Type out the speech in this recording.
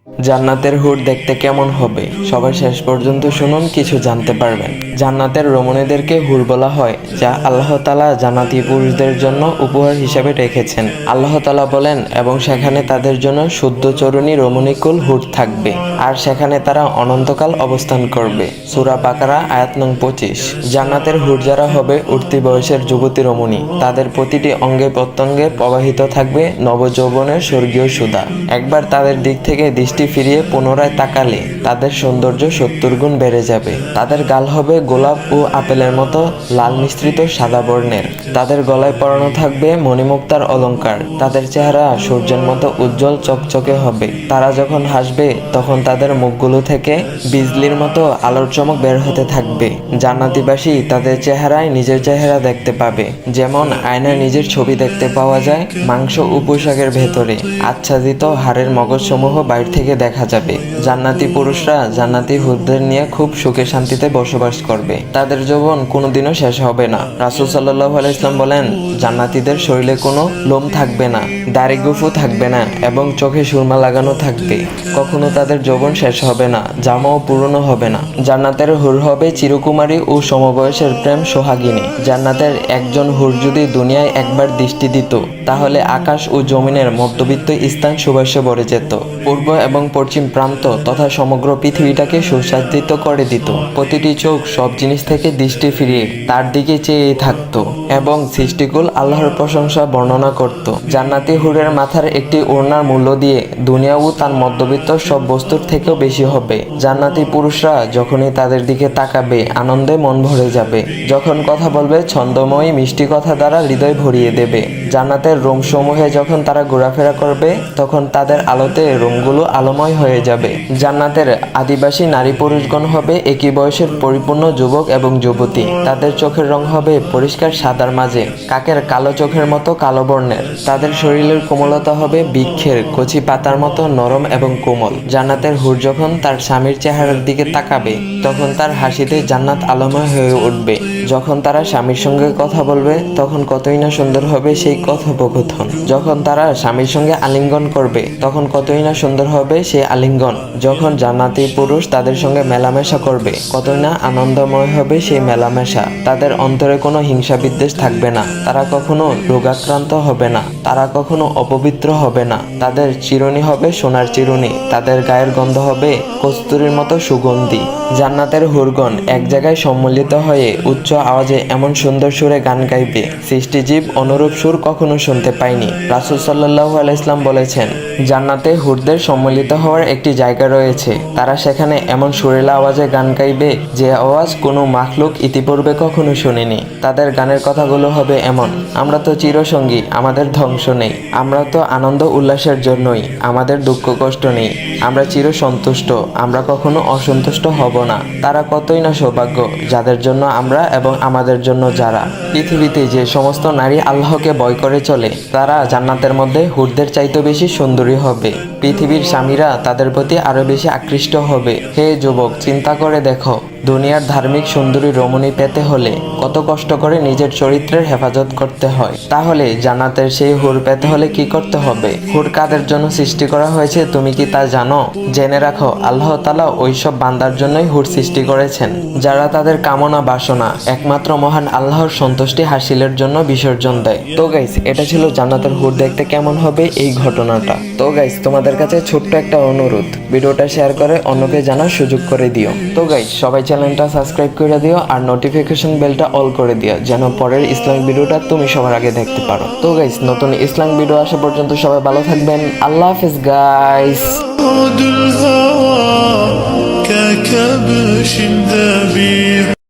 জান্নাতের হুর দেখতে কেমন হবে সবার শেষ পর্যন্ত শুনুন, কিছু জানতে পারবেন। জান্নাতের রমণীদেরকে হুর বলা হয়, যা আল্লাহ তাআলা জান্নাতি পুরুষদের জন্য উপহার হিসেবে রেখেছেন। আল্লাহ তাআলা বলেন, এবং সেখানে তাদের জন্য শুদ্ধ চরণী রমণীকুল হুর থাকবে, আর সেখানে তারা অনন্তকাল অবস্থান করবে। সূরা বাকারা আয়াত নং 25। জান্নাতের হুর যারা হবে উঠতি বয়সের যুবতী রমণী, তাদের প্রতিটি অঙ্গে প্রত্যঙ্গে প্রবাহিত থাকবে নবযৌবনের স্বর্গীয় সুধা। একবার তাদের দিক থেকে দৃষ্টি ফিরিয়ে পুনরায় তাকালে তাদের সৌন্দর্য 70 গুণ বেড়ে যাবে। তাদের গাল হবে গোলাপ ও আপেলের মতো লাল মিশ্রিত সাদা বর্ণের। তাদের গলায় পরানো থাকবে মণিমুক্তার অলংকার। তাদের চেহারা সূর্যের মতো উজ্জ্বল চকচকে হবে। তারা যখন হাসবে তখন তাদের মুখগুলো থেকে বিজলির মতো আলোর চমক বের হতে থাকবে। জান্নাতীবাসী তাদের চেহারায় নিজের চেহারা দেখতে পাবে, যেমন আয়নায় নিজের ছবি দেখতে পাওয়া যায়। মাংস ও পোশাকের ভেতরে আচ্ছাদিত হাড়ের মগজসমূহ বাইরে থেকে দেখা যাবে। জান্নাতি পুরুষরা জান্নাতি হুরদের নিয়ে খুব সুখে শান্তিতে বসবাস করবে। তাদের যৌবন কোনোদিনও শেষ হবে না। রাসূল সাল্লাল্লাহু আলাইহি ওয়াসাল্লাম বলেন, জান্নাতীদের শরীরে কোনো লোম থাকবে না, দাড়ি গোঁফও থাকবে না, এবং চোখে সুরমা লাগানো থাকবে। কখনো তাদের যৌবন শেষ হবে না, জামাও পুরনো হবে না। জান্নাতের হুর হবে চিরকুমারী ও সমবয়সের প্রেম সোহাগিনী। জান্নাতের একজন হুর যদি দুনিয়ায় একবার দৃষ্টি দিত, তাহলে আকাশ ও জমিনের মধ্যবিত্ত স্থান সুবাসে ভরে যেত। পূর্ব এবং পশ্চিম প্রান্ত তথা সমগ্র পৃথিবীটাকে সুসজ্জিত করে দিত। প্রতিটি চোখ সব জিনিস থেকে দৃষ্টি ফিরিয়ে তার দিকে চেয়ে থাকতো এবং সৃষ্টিকুল আল্লাহর প্রশংসা বর্ণনা করত। জান্নাতি হুরের মাথার একটি ওড়নার মূল্য দিয়ে দুনিয়া ও তার মধ্যবিত্ত সব বস্তুর থেকেও বেশি হবে। জান্নাতি পুরুষরা যখনই তাদের দিকে তাকাবে আনন্দে মন ভরে যাবে। যখন কথা বলবে ছন্দময়ী মিষ্টি কথা দ্বারা হৃদয় ভরিয়ে দেবে। জান্নাতের রুমসমূহে যখন তারা ঘোরাফেরা করবে তখন তাদের আলোতে রুমগুলো আলোময় হয়ে যাবে। জান্নাতের আদিবাসী নারী পুরুষগণ হবে একই বয়সের পরিপূর্ণ যুবক এবং যুবতী। তাদের চোখের রং হবে পরিষ্কার সাদার মাঝে কাকের কালো চোখের মতো কালো বর্ণের। তাদের শরীরের কোমলতা হবে বৃক্ষের কচি পাতার মতো নরম এবং কোমল। জান্নাতের হুর যখন তার স্বামীর চেহারার দিকে তাকাবে তখন তার হাসিতে জান্নাত আলোময় হয়ে উঠবে। যখন তারা স্বামীর সঙ্গে কথা বলবে তখন কতই না সুন্দর হবে সেই কথোপকথন। যখন তারা স্বামীর সঙ্গে আলিঙ্গন করবে তখন কতই না সুন্দর হবে সেই আলিঙ্গন। যখন জান্নাতি পুরুষ তাদের সঙ্গে মেলামেশা করবে কতই না আনন্দময় হবে সেই মেলামেশা। তাদের অন্তরে কোনো হিংসা বিদ্বেষ থাকবে না। তারা কখনো রোগাক্রান্ত হবে না। তারা কখনো অপবিত্র হবে না। তাদের চিরুনি হবে সোনার চিরুনি। তাদের গায়ের গন্ধ হবে কস্তুরীর মতো সুগন্ধি। জান্নাতের হুরগণ এক জায়গায় সম্মিলিত হয়ে উচ্চ আওয়াজে এমন সুন্দর সুরে গান গাইবে, সৃষ্টিজীব অনুরূপ সুর কখনো শুনতে পায়নি। রাসূল সাল্লাল্লাহু আলাইহি ওয়াসাল্লাম বলেছেন, জান্নাতে হুরদের সম্মিলিত হওয়ার একটি জায়গা রয়েছে। তারা সেখানে এমন সুরেলা আওয়াজে গান গাইবে যে আওয়াজ কোনো মাখলুক ইতিপূর্বে কখনো শুনেনি। তাদের গানের কথাগুলো হবে এমন: আমরা তো চিরসঙ্গী, আমাদের ধ্বংস নেই। আমরা তো আনন্দ উল্লাসের জন্যই, আমাদের দুঃখ কষ্ট নেই। আমরা চির সন্তুষ্ট, আমরা কখনো অসন্তুষ্ট হব না। তারা কতই না সৌভাগ্য যাদের জন্য আমরা এবং আমাদের জন্য যারা। পৃথিবীতে যে সমস্ত নারী আল্লাহকে ভয় করে চলে তারা জান্নাতের মধ্যে হুরদের চাইতে বেশি সুন্দরী হবে। পৃথিবীর স্বামীরা তাদের প্রতি আরো বেশি আকৃষ্ট হবে। হে যুবক, চিন্তা করে দেখো, দুনিয়ার ধার্মিক সুন্দরী রমণী পেতে হলে কত কষ্ট করে নিজের চরিত্রের হেফাজত করতে হয়। তাহলে জান্নাতের সেই হুর পেতে হলে কি করতে হবে? হুর কাদের জন্য সৃষ্টি করা হয়েছে তুমি কি তা জানো? জেনে রাখো, আল্লাহ তাআলা ওইসব বান্দার জন্যই হুর সৃষ্টি করেছেন যারা তাদের কামনা বাসনা একমাত্র মহান আল্লাহর সন্তুষ্টি হাসিলের জন্য বিসর্জন দেয়। তো গাইস, এটা ছিল জান্নাতের হুর দেখতে কেমন হবে এই ঘটনাটা। তো গাইস, তোমাদের কাছে ছোট্ট একটা অনুরোধ, ভিডিওটা শেয়ার করে অন্যকে জানার সুযোগ করে দিও। তো গাইস, সবাই চ্যানেলটা সাবস্ক্রাইব করে দিও আর নোটিফিকেশন বেলটা অল করে দিও, যেন পরের ইসলামিক ভিডিওটা তুমি সবার আগে দেখতে পারো। তো গাইস, নতুন ইসলামিক ভিডিও আসা পর্যন্ত সবাই ভালো থাকবেন। আল্লাহ হাফেজ গাইস। ككبش ذبيح